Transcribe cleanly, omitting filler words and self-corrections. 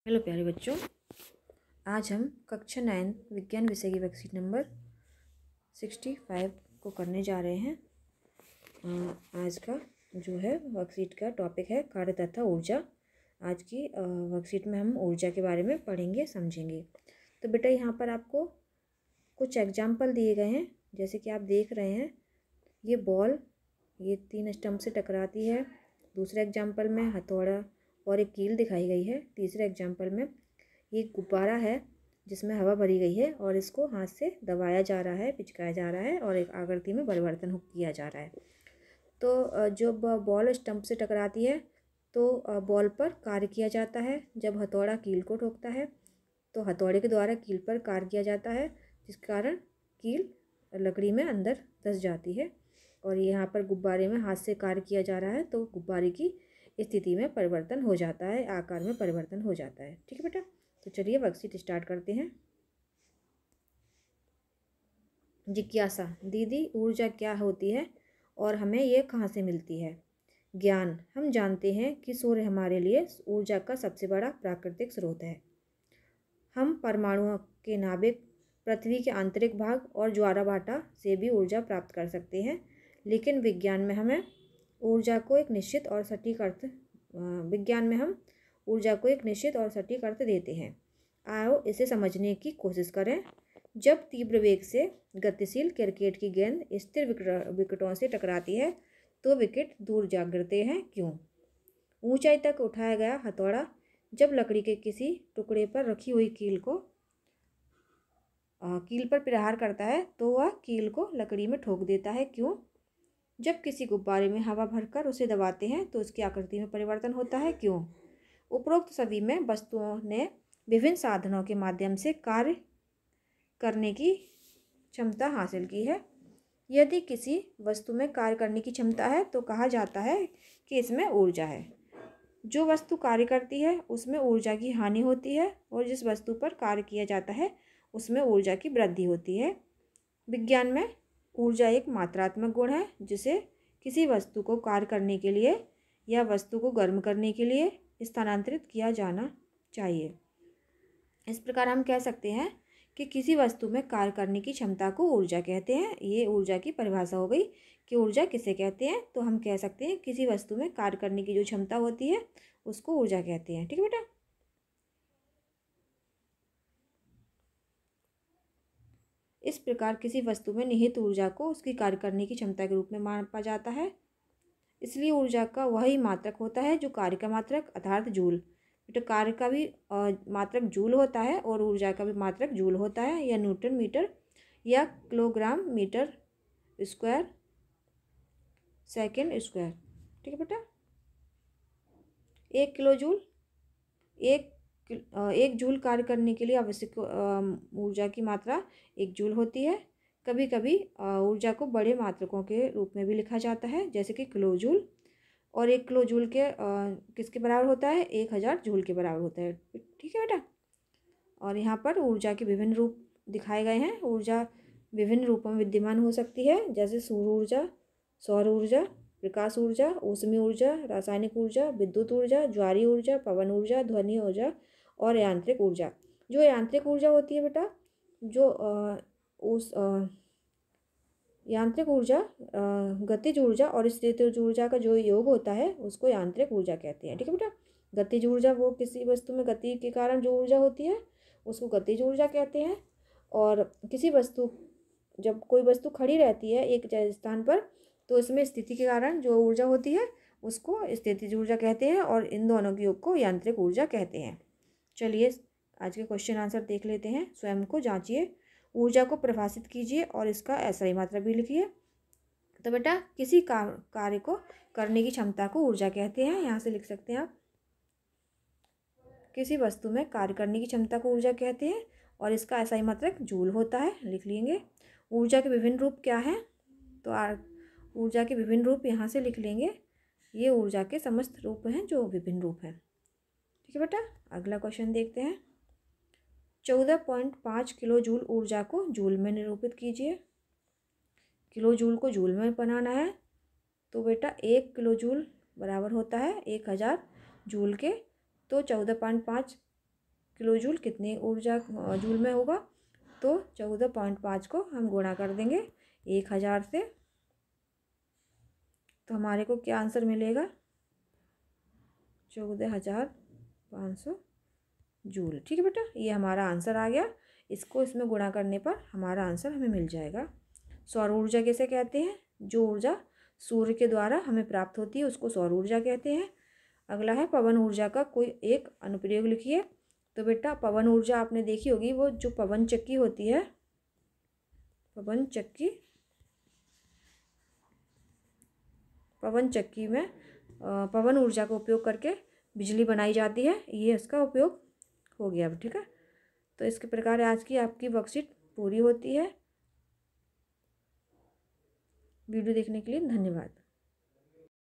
Hello प्यारे बच्चों, आज हम कक्षा 9 विज्ञान विषय की वर्कशीट नंबर 65 को करने जा रहे हैं। आज का जो है वर्कशीट का टॉपिक है कार्य तथा ऊर्जा। आज की वर्कशीट में हम ऊर्जा के बारे में पढ़ेंगे समझेंगे। तो बेटा यहाँ पर आपको कुछ एग्जाम्पल दिए गए हैं। जैसे कि आप देख रहे हैं, ये बॉल ये 3 स्टंप से टकराती है। दूसरे एग्जाम्पल में हथौड़ा और एक कील दिखाई गई है। तीसरे एग्जाम्पल में ये गुब्बारा है जिसमें हवा भरी गई है और इसको हाथ से दबाया जा रहा है, पिचकाया जा रहा है और एक आकृति में परिवर्तन किया जा रहा है। तो जब बॉल स्टंप से टकराती है तो बॉल पर कार्य किया जाता है। जब हथौड़ा कील को ठोकता है तो हथौड़े के द्वारा कील पर कार्य किया जाता है, जिस कारण कील लकड़ी में अंदर धंस जाती है। और यहाँ पर गुब्बारे में हाथ से कार्य किया जा रहा है तो गुब्बारे की स्थिति में परिवर्तन हो जाता है, आकार में परिवर्तन हो जाता है। ठीक है बेटा, तो चलिए वर्कशीट स्टार्ट करते हैं। जिज्ञासा, दीदी ऊर्जा क्या होती है और हमें ये कहाँ से मिलती है? ज्ञान, हम जानते हैं कि सूर्य हमारे लिए ऊर्जा का सबसे बड़ा प्राकृतिक स्रोत है। हम परमाणुओं के नाभिक, पृथ्वी के आंतरिक भाग और ज्वाराभाटा से भी ऊर्जा प्राप्त कर सकते हैं, लेकिन विज्ञान में हम ऊर्जा को एक निश्चित और सटीक अर्थ देते हैं। आओ इसे समझने की कोशिश करें। जब तीव्र वेग से गतिशील क्रिकेट की गेंद स्थिर विकेटों से टकराती है तो विकेट दूर जा गिरते हैं, क्यों? ऊंचाई तक उठाया गया हथौड़ा जब लकड़ी के किसी टुकड़े पर रखी हुई कील पर प्रहार करता है तो वह कील को लकड़ी में ठोक देता है, क्यों? जब किसी गुब्बारे में हवा भरकर उसे दबाते हैं तो उसकी आकृति में परिवर्तन होता है, क्यों? उपरोक्त सभी में वस्तुओं ने विभिन्न साधनों के माध्यम से कार्य करने की क्षमता हासिल की है। यदि किसी वस्तु में कार्य करने की क्षमता है तो कहा जाता है कि इसमें ऊर्जा है। जो वस्तु कार्य करती है उसमें ऊर्जा की हानि होती है और जिस वस्तु पर कार्य किया जाता है उसमें ऊर्जा की वृद्धि होती है। विज्ञान में ऊर्जा एक मात्रात्मक गुण है जिसे किसी वस्तु को कार्य करने के लिए या वस्तु को गर्म करने के लिए स्थानांतरित किया जाना चाहिए। इस प्रकार हम कह सकते हैं कि किसी वस्तु में कार्य करने की क्षमता को ऊर्जा कहते हैं। ये ऊर्जा की परिभाषा हो गई कि ऊर्जा किसे कहते हैं। तो हम कह सकते हैं किसी वस्तु में कार्य करने की जो क्षमता होती है उसको ऊर्जा कहते हैं। ठीक है बेटा, इस प्रकार किसी वस्तु में निहित ऊर्जा को उसकी कार्य करने की क्षमता के रूप में मापा जाता है। इसलिए ऊर्जा का वही मात्रक होता है जो कार्य का मात्रक अर्थात जूल। बेटा, कार्य का भी मात्रक जूल होता है और ऊर्जा का भी मात्रक जूल होता है, या न्यूटन मीटर या kilogram metre square second square. ठीक है बेटा, 1 किलो जूल एक जूल कार्य करने के लिए आवश्यक ऊर्जा की मात्रा 1 जूल होती है। कभी कभी ऊर्जा को बड़े मात्रकों के रूप में भी लिखा जाता है, जैसे कि किलो जूल। और 1 किलो जूल के किसके बराबर होता है? 1000 जूल के बराबर होता है। ठीक है बेटा, और यहाँ पर ऊर्जा के विभिन्न रूप दिखाए गए हैं। ऊर्जा विभिन्न रूपों में विद्यमान हो सकती है, जैसे सूर्य ऊर्जा, सौर ऊर्जा, प्रकाश ऊर्जा, ऊष्मीय ऊर्जा, रासायनिक ऊर्जा, विद्युत ऊर्जा, ज्वारीय ऊर्जा, पवन ऊर्जा, ध्वनि ऊर्जा और यांत्रिक ऊर्जा। जो यांत्रिक ऊर्जा होती है बेटा, जो उस यांत्रिक ऊर्जा गतिज ऊर्जा और स्थितिज ऊर्जा का जो योग होता है उसको यांत्रिक ऊर्जा कहते हैं। ठीक है बेटा, गतिज ऊर्जा वो किसी वस्तु में गति के कारण जो ऊर्जा होती है उसको गतिज ऊर्जा कहते हैं। और किसी वस्तु जब कोई वस्तु खड़ी रहती है एक स्थान पर तो इसमें स्थिति के कारण जो ऊर्जा होती है उसको स्थितिज ऊर्जा कहते हैं और इन दोनों के योग को यांत्रिक ऊर्जा कहते हैं। चलिए आज के क्वेश्चन आंसर देख लेते हैं। स्वयं को जांचिए, ऊर्जा को परिभाषित कीजिए और इसका SI मात्रा भी लिखिए। तो बेटा, किसी कार्य को करने की क्षमता को ऊर्जा कहते हैं। यहाँ से लिख सकते हैं आप, किसी वस्तु में कार्य करने की क्षमता को ऊर्जा कहते हैं और इसका SI मात्रक जूल होता है, लिख लेंगे। ऊर्जा के विभिन्न रूप क्या हैं? तो ऊर्जा के विभिन्न रूप यहाँ से लिख लेंगे। ये ऊर्जा के समस्त रूप हैं जो विभिन्न रूप हैं। ठीक है बेटा, अगला क्वेश्चन देखते हैं। 14.5 किलो जूल ऊर्जा को जूल में निरूपित कीजिए। किलो जूल को जूल में बनाना है तो बेटा 1 किलो जूल बराबर होता है 1000 जूल के। तो 14.5 किलो जूल कितनी ऊर्जा जूल में होगा, तो 14.5 को हम गुणा कर देंगे 1000 से, तो हमारे को क्या आंसर मिलेगा, 14,500 जूल। ठीक है बेटा, ये हमारा आंसर आ गया। इसको इसमें गुणा करने पर हमारा आंसर हमें मिल जाएगा। सौर ऊर्जा किसे कहते हैं, जो ऊर्जा सूर्य के द्वारा हमें प्राप्त होती है उसको सौर ऊर्जा कहते हैं। अगला है पवन ऊर्जा का कोई एक अनुप्रयोग लिखिए। तो बेटा पवन ऊर्जा आपने देखी होगी, वो जो पवन चक्की होती है, पवन चक्की में पवन ऊर्जा का उपयोग करके बिजली बनाई जाती है, ये इसका उपयोग हो गया। अब ठीक है, तो इसके प्रकार आज की आपकी वर्कशीट पूरी होती है। वीडियो देखने के लिए धन्यवाद।